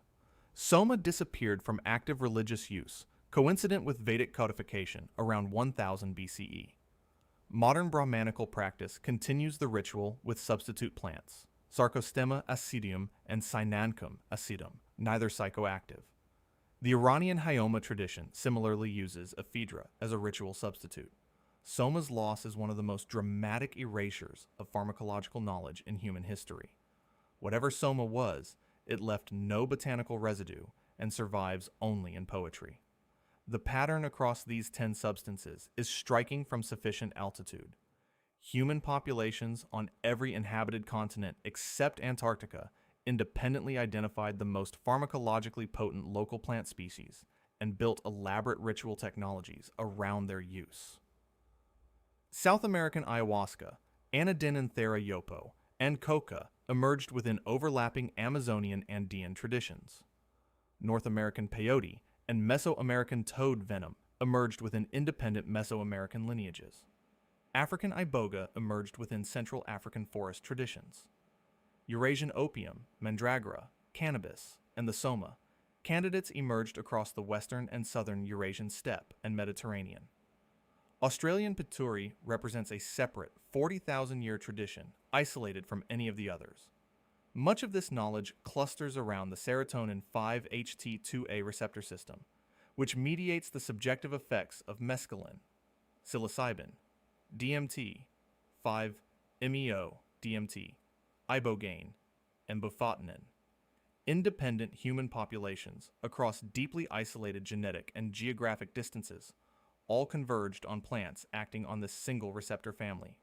[SPEAKER 1] Soma disappeared from active religious use, coincident with Vedic codification around 1000 BCE. Modern Brahmanical practice continues the ritual with substitute plants, Sarcostemma acidium and Cynancum acidum, neither psychoactive. The Iranian Hayoma tradition similarly uses ephedra as a ritual substitute. Soma's loss is one of the most dramatic erasures of pharmacological knowledge in human history. Whatever Soma was, it left no botanical residue and survives only in poetry. The pattern across these 10 substances is striking from sufficient altitude. Human populations on every inhabited continent except Antarctica independently identified the most pharmacologically potent local plant species and built elaborate ritual technologies around their use. South American ayahuasca, Anadenanthera Yopo, and coca emerged within overlapping Amazonian Andean traditions. North American peyote and Mesoamerican toad venom emerged within independent Mesoamerican lineages. African Iboga emerged within Central African forest traditions. Eurasian opium, Mandragora, cannabis, and the Soma, candidates emerged across the western and southern Eurasian steppe and Mediterranean. Australian Pituri represents a separate 40,000-year tradition, isolated from any of the others. Much of this knowledge clusters around the serotonin 5-HT2A receptor system, which mediates the subjective effects of mescaline, psilocybin, DMT, 5-MeO-DMT, ibogaine, and bufotenin. Independent human populations across deeply isolated genetic and geographic distances all converged on plants acting on this single receptor family.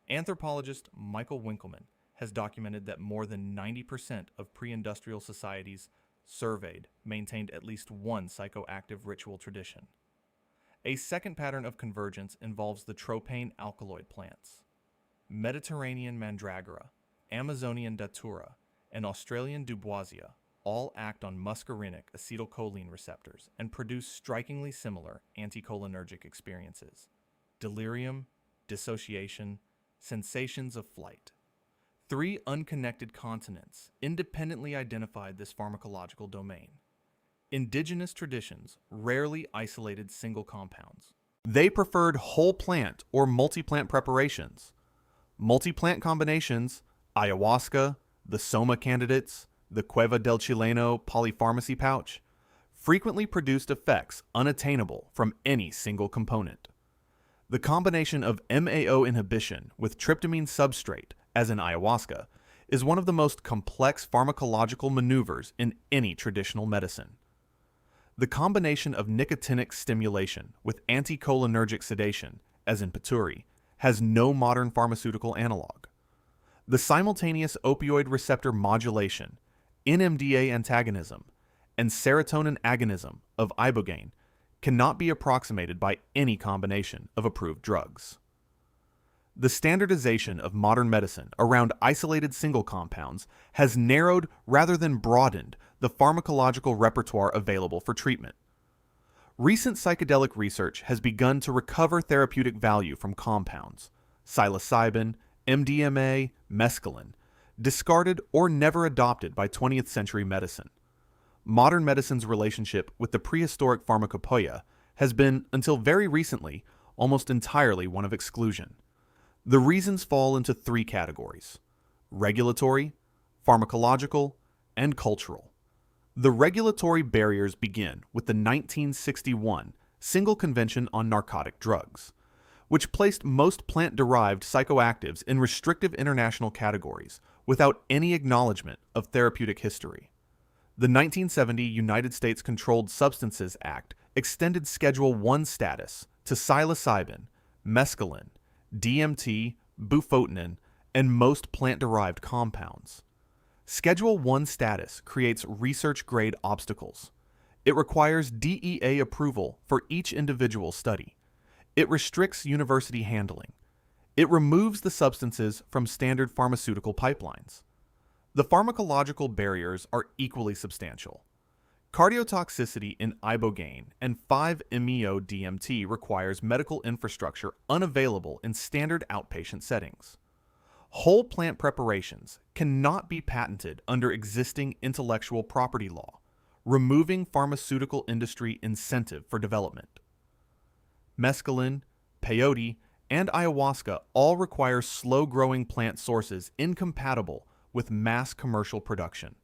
[SPEAKER 1] Anthropologist Michael Winkelmann has documented that more than 90% of pre-industrial societies surveyed maintained at least one psychoactive ritual tradition. A second pattern of convergence involves the tropane alkaloid plants. Mediterranean Mandragora, Amazonian Datura, and Australian Duboisia all act on muscarinic acetylcholine receptors and produce strikingly similar anticholinergic experiences. delirium, dissociation, sensations of flight. 3 unconnected continents independently identified this pharmacological domain. Indigenous traditions rarely isolated single compounds. They preferred whole plant or multi-plant preparations. Multi-plant combinations, ayahuasca, the Soma candidates, the Cueva del Chileno polypharmacy pouch, frequently produced effects unattainable from any single component. The combination of MAO inhibition with tryptamine substrate, as in ayahuasca, is one of the most complex pharmacological maneuvers in any traditional medicine. The combination of nicotinic stimulation with anticholinergic sedation, as in Pituri, has no modern pharmaceutical analog. The simultaneous opioid receptor modulation, NMDA antagonism, and serotonin agonism of Iboga cannot be approximated by any combination of approved drugs. The standardization of modern medicine around isolated single compounds has narrowed rather than broadened the pharmacological repertoire available for treatment. Recent psychedelic research has begun to recover therapeutic value from compounds, psilocybin, MDMA, mescaline, discarded or never adopted by 20th century medicine. Modern medicine's relationship with the prehistoric pharmacopoeia has been, until very recently, almost entirely one of exclusion. The reasons fall into 3 categories: regulatory, pharmacological, and cultural. The regulatory barriers begin with the 1961 Single Convention on Narcotic Drugs, which placed most plant-derived psychoactives in restrictive international categories without any acknowledgement of therapeutic history. The 1970 United States Controlled Substances Act extended Schedule I status to psilocybin, mescaline, DMT, bufotenin, and most plant-derived compounds. Schedule I status creates research-grade obstacles. It requires DEA approval for each individual study. It restricts university handling. It removes the substances from standard pharmaceutical pipelines. The pharmacological barriers are equally substantial. Cardiotoxicity in Iboga and 5-MeO-DMT requires medical infrastructure unavailable in standard outpatient settings. Whole plant preparations cannot be patented under existing intellectual property law, removing pharmaceutical industry incentive for development. Mescaline, peyote, and ayahuasca all require slow-growing plant sources incompatible with mass commercial production.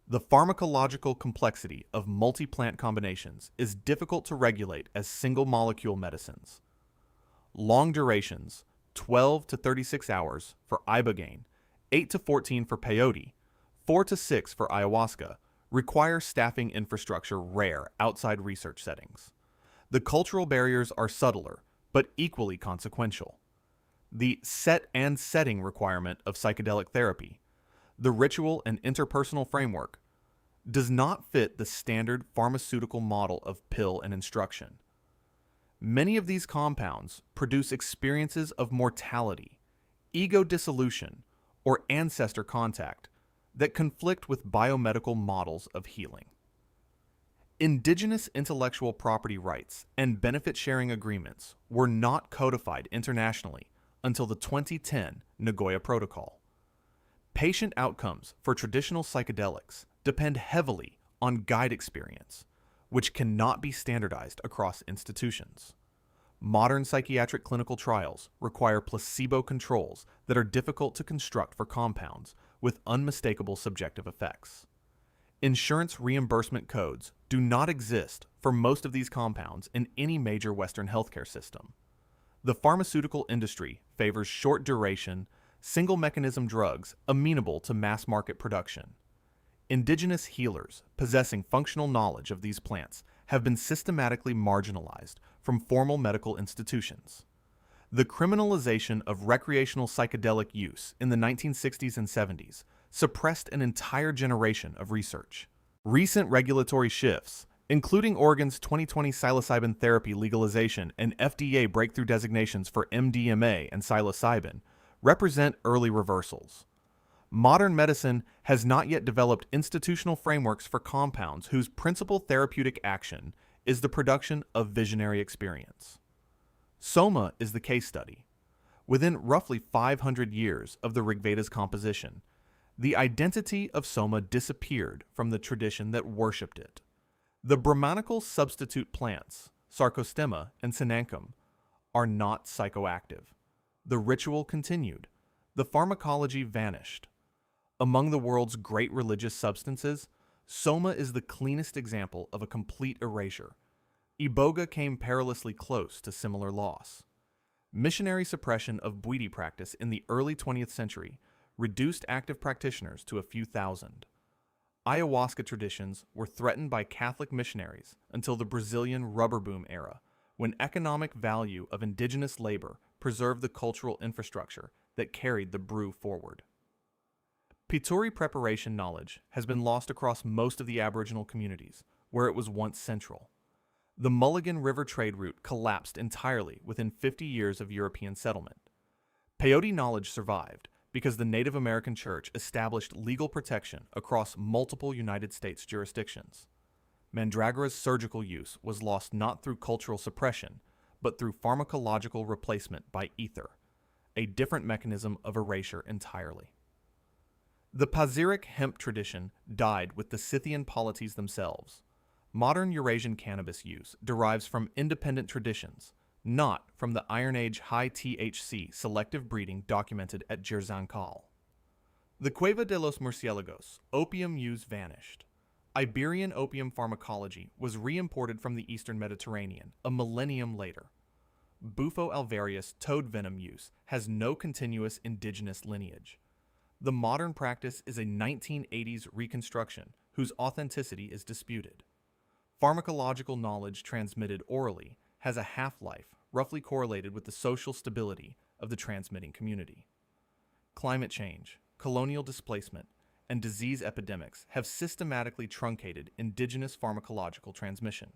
[SPEAKER 1] The pharmacological complexity of multi-plant combinations is difficult to regulate as single-molecule medicines. Long durations, 12 to 36 hours for Iboga, 8 to 14 for peyote, 4 to 6 for ayahuasca, require staffing infrastructure rare outside research settings. The cultural barriers are subtler, but equally consequential. The set and setting requirement of psychedelic therapy, the ritual and interpersonal framework, does not fit the standard pharmaceutical model of pill and instruction. Many of these compounds produce experiences of mortality, ego dissolution, or ancestor contact that conflict with biomedical models of healing. Indigenous intellectual property rights and benefit-sharing agreements were not codified internationally until the 2010 Nagoya Protocol. Patient outcomes for traditional psychedelics depend heavily on guide experience, which cannot be standardized across institutions. Modern psychiatric clinical trials require placebo controls that are difficult to construct for compounds with unmistakable subjective effects. Insurance reimbursement codes do not exist for most of these compounds in any major Western healthcare system. The pharmaceutical industry favors short-duration, single-mechanism drugs amenable to mass-market production. Indigenous healers possessing functional knowledge of these plants have been systematically marginalized from formal medical institutions. The criminalization of recreational psychedelic use in the 1960s and 70s suppressed an entire generation of research. Recent regulatory shifts, including Oregon's 2020 psilocybin therapy legalization and FDA breakthrough designations for MDMA and psilocybin, represent early reversals. Modern medicine has not yet developed institutional frameworks for compounds whose principal therapeutic action is the production of visionary experience. Soma is the case study. Within roughly 500 years of the Rigveda's composition, the identity of Soma disappeared from the tradition that worshipped it. The Brahmanical substitute plants, Sarcostemma and Sinancum, are not psychoactive. The ritual continued. The pharmacology vanished. Among the world's great religious substances, Soma is the cleanest example of a complete erasure. Iboga came perilously close to similar loss. Missionary suppression of Bwiti practice in the early 20th century reduced active practitioners to a few thousand. Ayahuasca traditions were threatened by Catholic missionaries until the Brazilian rubber boom era, when economic value of indigenous labor preserved the cultural infrastructure that carried the brew forward. Pituri preparation knowledge has been lost across most of the Aboriginal communities, where it was once central. The Mulligan River trade route collapsed entirely within 50 years of European settlement. Peyote knowledge survived because the Native American Church established legal protection across multiple United States jurisdictions. Mandragora's surgical use was lost not through cultural suppression, but through pharmacological replacement by ether, a different mechanism of erasure entirely. The Pazyryk hemp tradition died with the Scythian polities themselves. Modern Eurasian cannabis use derives from independent traditions, not from the Iron Age high THC selective breeding documented at Jirzankal. The Cueva de los Murciélagos, opium use vanished. Iberian opium pharmacology was re-imported from the Eastern Mediterranean a millennium later. Bufo Alvarius toad venom use has no continuous indigenous lineage. The modern practice is a 1980s reconstruction whose authenticity is disputed. Pharmacological knowledge transmitted orally has a half-life roughly correlated with the social stability of the transmitting community. Climate change, colonial displacement, and disease epidemics have systematically truncated indigenous pharmacological transmission.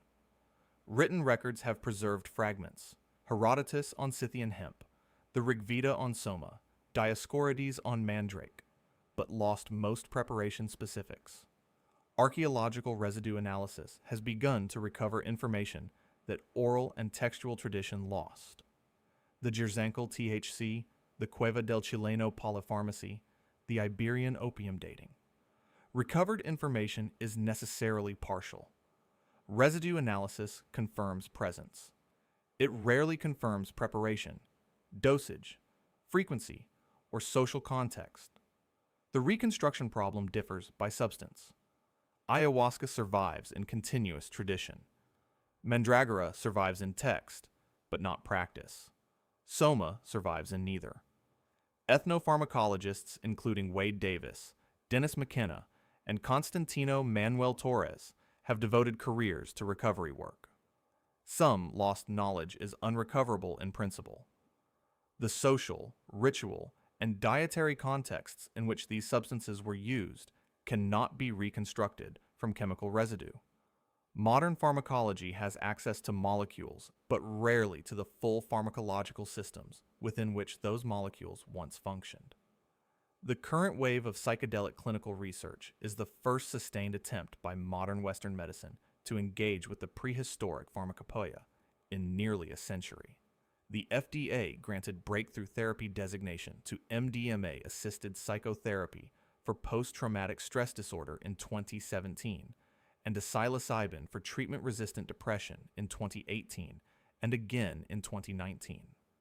[SPEAKER 1] Written records have preserved fragments: Herodotus on Scythian hemp, the Rigveda on Soma, Dioscorides on Mandrake, but lost most preparation specifics. Archaeological residue analysis has begun to recover information that oral and textual tradition lost. The Jirzankal THC, the Cueva del Chileno polypharmacy, the Iberian opium dating. Recovered information is necessarily partial. Residue analysis confirms presence. It rarely confirms preparation, dosage, frequency, or social context. The reconstruction problem differs by substance. Ayahuasca survives in continuous tradition. Mandragora survives in text, but not practice. Soma survives in neither. Ethnopharmacologists, including Wade Davis, Dennis McKenna, and Constantino Manuel Torres, have devoted careers to recovery work. Some lost knowledge is unrecoverable in principle. The social, ritual, and dietary contexts in which these substances were used cannot be reconstructed from chemical residue. Modern pharmacology has access to molecules, but rarely to the full pharmacological systems within which those molecules once functioned. The current wave of psychedelic clinical research is the first sustained attempt by modern Western medicine to engage with the prehistoric pharmacopoeia in nearly a century. The FDA granted breakthrough therapy designation to MDMA-assisted psychotherapy for post-traumatic stress disorder in 2017, and to psilocybin for treatment-resistant depression in 2018, and again in 2019.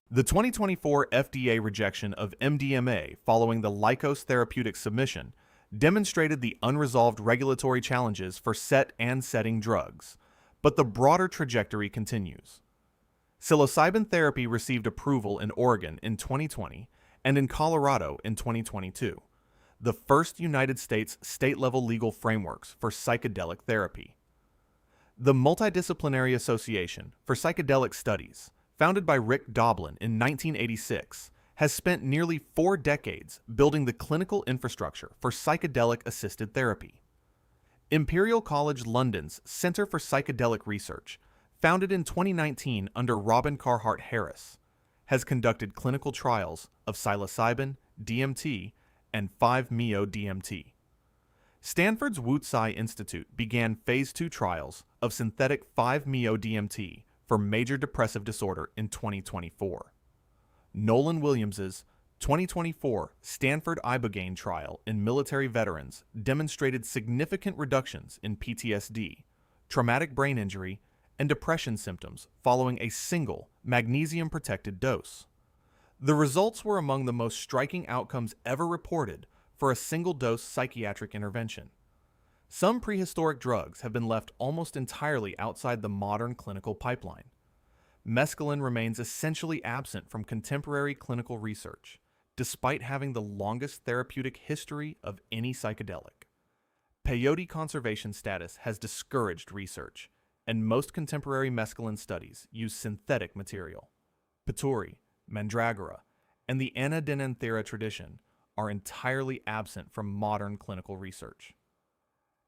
[SPEAKER 1] The 2024 FDA rejection of MDMA following the Lykos Therapeutics submission demonstrated the unresolved regulatory challenges for set and setting drugs, but the broader trajectory continues. Psilocybin therapy received approval in Oregon in 2020 and in Colorado in 2022, the first United States state-level legal frameworks for psychedelic therapy. The Multidisciplinary Association for Psychedelic Studies, founded by Rick Doblin in 1986, has spent nearly 4 decades building the clinical infrastructure for psychedelic-assisted therapy. Imperial College London's Center for Psychedelic Research, founded in 2019 under Robin Carhart Harris, has conducted clinical trials of psilocybin, DMT, and 5-MeO-DMT. Stanford's Wu Tsai Institute began Phase 2 trials of synthetic 5-MeO-DMT for for major depressive disorder in 2024. Nolan Williams's 2024 Stanford Ibogaine trial in military veterans demonstrated significant reductions in PTSD, traumatic brain injury, and depression symptoms following a single magnesium-protected dose. The results were among the most striking outcomes ever reported for a single-dose psychiatric intervention. Some prehistoric drugs have been left almost entirely outside the modern clinical pipeline. Mescaline remains essentially absent from contemporary clinical research, despite having the longest therapeutic history of any psychedelic. Peyote conservation status has discouraged research, and most contemporary mescaline studies use synthetic material. Pituri, Mandragora, and the Anadenanthera tradition are entirely absent from modern clinical research.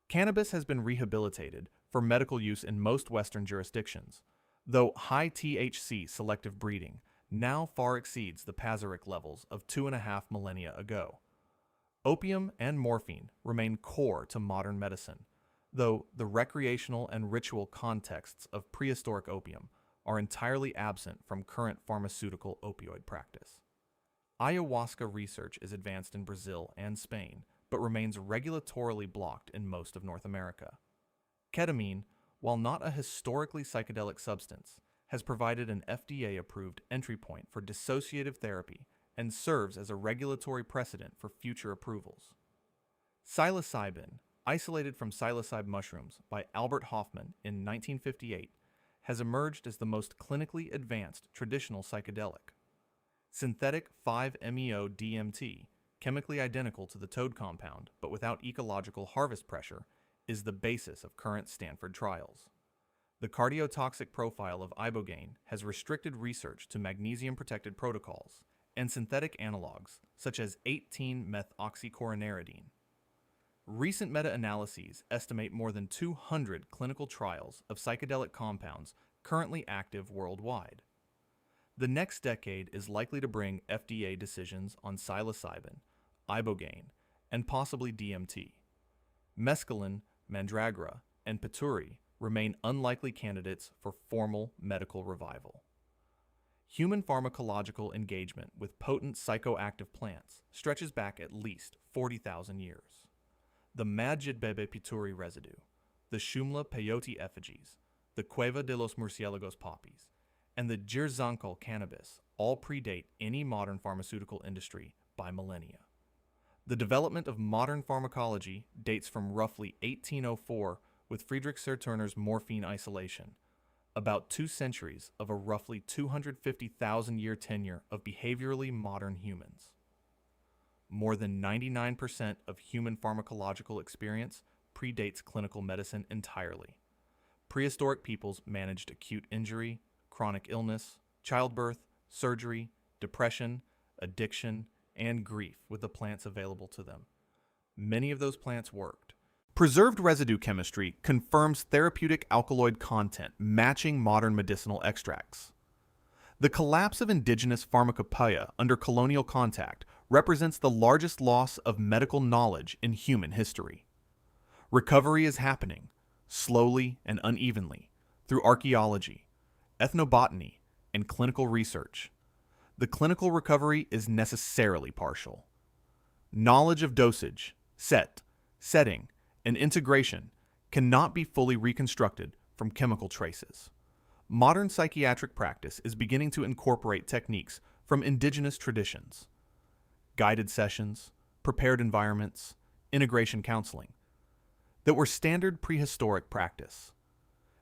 [SPEAKER 1] Cannabis has been rehabilitated for medical use in most Western jurisdictions, though high THC selective breeding now far exceeds the Pazyryk levels of 2.5 millennia ago. Opium and morphine remain core to modern medicine, though the recreational and ritual contexts of prehistoric opium are entirely absent from current pharmaceutical opioid practice. Ayahuasca research is advanced in Brazil and Spain, but remains regulatorily blocked in most of North America. Ketamine, while not a historically psychedelic substance, has provided an FDA-approved entry point for dissociative therapy and serves as a regulatory precedent for future approvals. Psilocybin, isolated from psilocybe mushrooms by Albert Hofmann in 1958, has emerged as the most clinically advanced traditional psychedelic. Synthetic 5-MeO-DMT, chemically identical to the toad compound but without ecological harvest pressure, is the basis of current Stanford trials. The cardiotoxic profile of ibogaine has restricted research to magnesium-protected protocols and synthetic analogs such as 18-methoxycoronaridine. Recent meta-analyses estimate more than 200 clinical trials of psychedelic compounds currently active worldwide. The next decade is likely to bring FDA decisions on psilocybin, ibogaine, and possibly DMT. Mescaline, Mandragora, and Pituri remain unlikely candidates for formal medical revival. Human pharmacological engagement with potent psychoactive plants stretches back at least 40,000 years. The Majidbebe Pituri residue, the Shumla Peyote effigies, the Cueva de los Murciélagos poppies, and the Jirzankal cannabis all predate any modern pharmaceutical industry by millennia. The development of modern pharmacology dates from roughly 1804 with Friedrich Serturner's morphine isolation, about 2 centuries of a roughly 250,000-year tenure of behaviorally modern humans. More than 99% of human pharmacological experience predates clinical medicine entirely. Prehistoric peoples managed acute injury, chronic illness, childbirth, surgery, depression, addiction, and grief with the plants available to them. Many of those plants worked. Preserved residue chemistry confirms therapeutic alkaloid content matching modern medicinal extracts. The collapse of indigenous pharmacopoeia under colonial contact represents the largest loss of medical knowledge in human history. Recovery is happening, slowly and unevenly, through archaeology, ethnobotany, and clinical research. The clinical recovery is necessarily partial. Knowledge of dosage, setting, and integration cannot be fully reconstructed from chemical traces. Modern psychiatric practice is beginning to incorporate techniques from indigenous traditions. Guided sessions, prepared environments, integration counseling, that were standard prehistoric practice.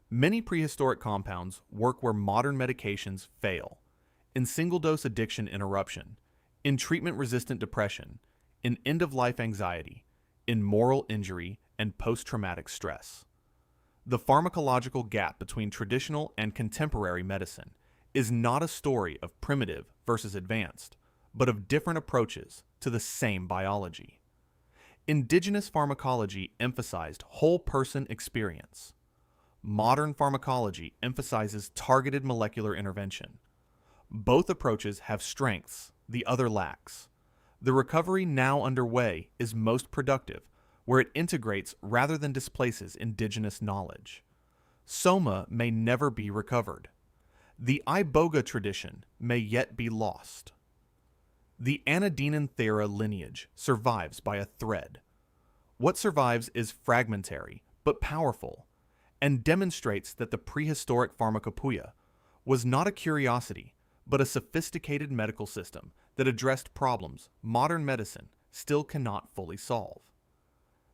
[SPEAKER 1] Many prehistoric compounds work where modern medications fail, in single-dose addiction interruption, in treatment-resistant depression, in end-of-life anxiety, in moral injury, and post-traumatic stress. The pharmacological gap between traditional and contemporary medicine is not a story of primitive versus advanced, but of different approaches to the same biology. Indigenous pharmacology emphasized whole-person experience. Modern pharmacology emphasizes targeted molecular intervention. Both approaches have strengths the other lacks. The recovery now underway is most productive where it integrates rather than displaces indigenous knowledge. Soma may never be recovered. The Iboga tradition may yet be lost. The Anadenanthera lineage survives by a thread. What survives is fragmentary but powerful, and demonstrates that the prehistoric pharmacopoeia was not a curiosity, but a sophisticated medical system that addressed problems modern medicine still cannot fully solve.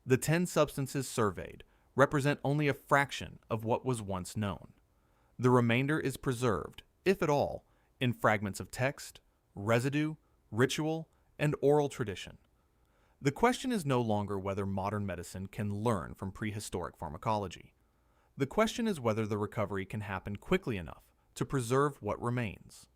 [SPEAKER 1] The 10 substances surveyed represent only a fraction of what was once known. The remainder is preserved, if at all, in fragments of text, residue, ritual, and oral tradition. The question is no longer whether modern medicine can learn from prehistoric pharmacology. The question is whether the recovery can happen quickly enough to preserve what remains.